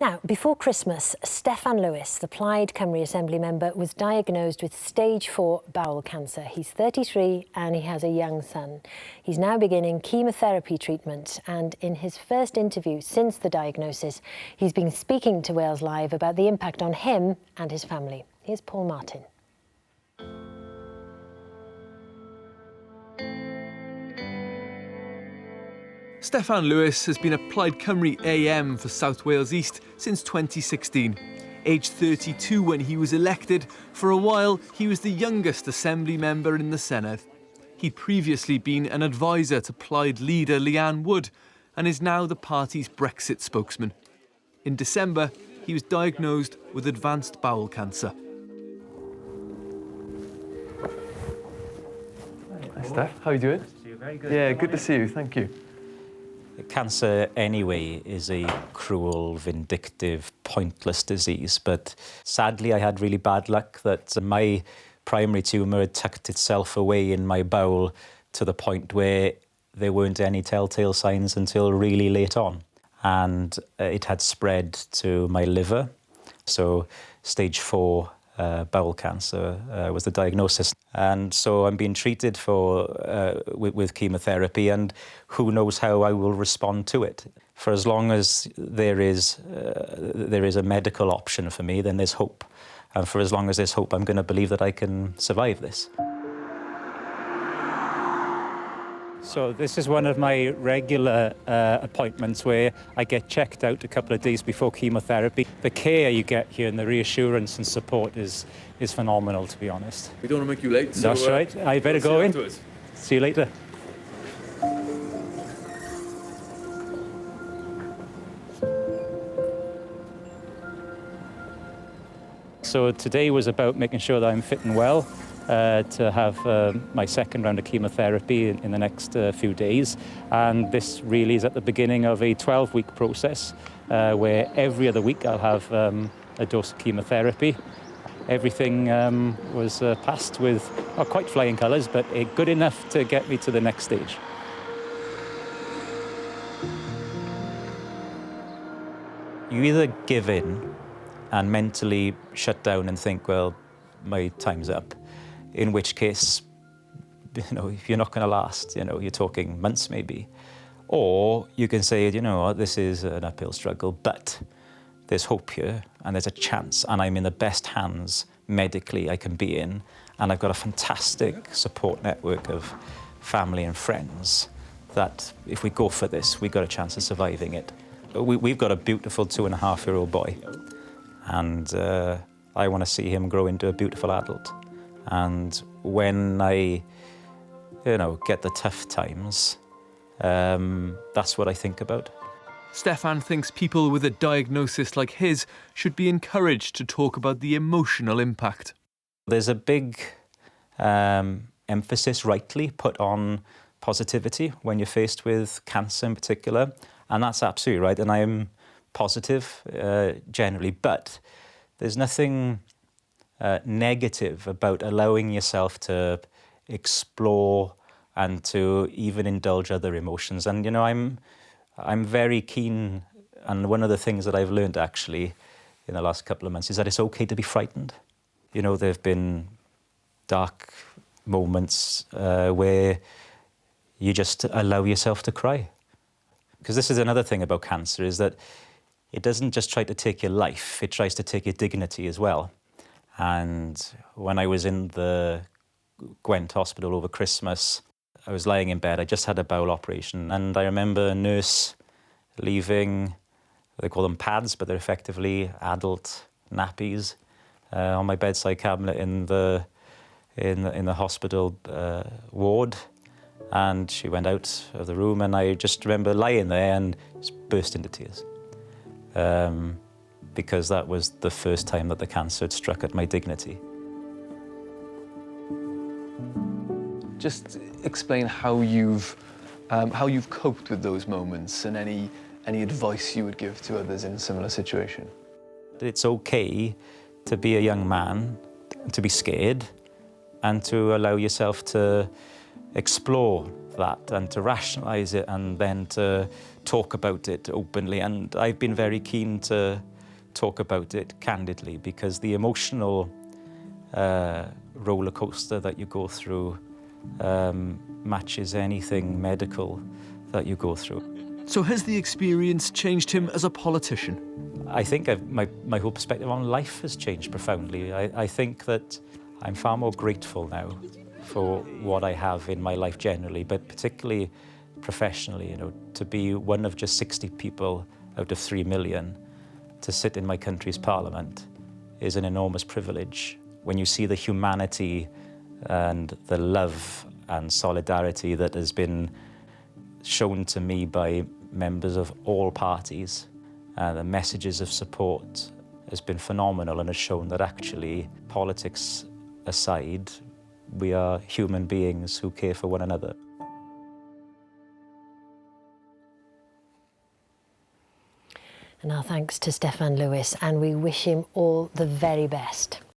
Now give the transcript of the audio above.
Now, before Christmas, Steffan Lewis, the Plaid Cymru Assembly member, was diagnosed with stage 4 bowel cancer. He's 33 and he has a young son. He's now beginning chemotherapy treatment, and in his first interview since the diagnosis, he's been speaking to Wales Live about the impact on him and his family. Here's Paul Martin. Steffan Lewis has been a Plaid Cymru AM for South Wales East since 2016. Aged 32 when he was elected, for a while he was the youngest Assembly member in the Senedd. He'd previously been an advisor to Plaid leader Leanne Wood and is now the party's Brexit spokesman. In December, he was diagnosed with advanced bowel cancer. Hi Steph, how are you doing? Very good. Yeah, good to see you, thank you. Cancer, anyway, is a cruel, vindictive, pointless disease. But sadly, I had really bad luck that my primary tumour had tucked itself away in my bowel to the point where there weren't any telltale signs until really late on. And it had spread to my liver. So stage 4 bowel cancer was the diagnosis. And so I'm being treated with chemotherapy, and who knows how I will respond to it. For as long as there is a medical option for me, then there's hope. And for as long as there's hope, I'm going to believe that I can survive this. So this is one of my regular appointments where I get checked out a couple of days before chemotherapy. The care you get here and the reassurance and support is phenomenal, to be honest. We don't want to make you late, so... That's right. I better go in. Afterwards. See you later. So today was about making sure that I'm fit and well. To have my second round of chemotherapy in the next few days. And this really is at the beginning of a 12-week process where every other week I'll have a dose of chemotherapy. Everything was passed with not quite flying colours, but good enough to get me to the next stage. You either give in and mentally shut down and think, well, my time's up. In which case, if you're not going to last, you're talking months maybe. Or you can say, this is an uphill struggle, but there's hope here and there's a chance, and I'm in the best hands medically I can be in, and I've got a fantastic support network of family and friends that if we go for this, we've got a chance of surviving it. We've got a beautiful 2.5-year-old boy, and I want to see him grow into a beautiful adult. And when I, get the tough times, that's what I think about. Steffan thinks people with a diagnosis like his should be encouraged to talk about the emotional impact. There's a big emphasis, rightly, put on positivity when you're faced with cancer in particular, and that's absolutely right, and I'm positive generally, but there's nothing negative about allowing yourself to explore and to even indulge other emotions. And I'm very keen, and one of the things that I've learned actually in the last couple of months is that it's okay to be frightened. There have been dark moments where you just allow yourself to cry. Because this is another thing about cancer, is that it doesn't just try to take your life, it tries to take your dignity as well. And when I was in the Gwent hospital over Christmas, I was lying in bed. I just had a bowel operation, and I remember a nurse leaving, they call them pads, but they're effectively adult nappies on my bedside cabinet in the hospital ward. And she went out of the room, and I just remember lying there and just burst into tears. Because that was the first time that the cancer had struck at my dignity. Just explain how you've coped with those moments, and any advice you would give to others in a similar situation. It's okay to be a young man, to be scared, and to allow yourself to explore that and to rationalise it and then to talk about it openly. And I've been very keen to talk about it candidly, because the emotional roller coaster that you go through matches anything medical that you go through. So has the experience changed him as a politician? I think my whole perspective on life has changed profoundly. I think that I'm far more grateful now for what I have in my life generally, but particularly professionally, you know, to be one of just 60 people out of 3 million to sit in my country's parliament is an enormous privilege. When you see the humanity and the love and solidarity that has been shown to me by members of all parties, the messages of support has been phenomenal and has shown that actually, politics aside, we are human beings who care for one another. And our thanks to Steffan Lewis, and we wish him all the very best.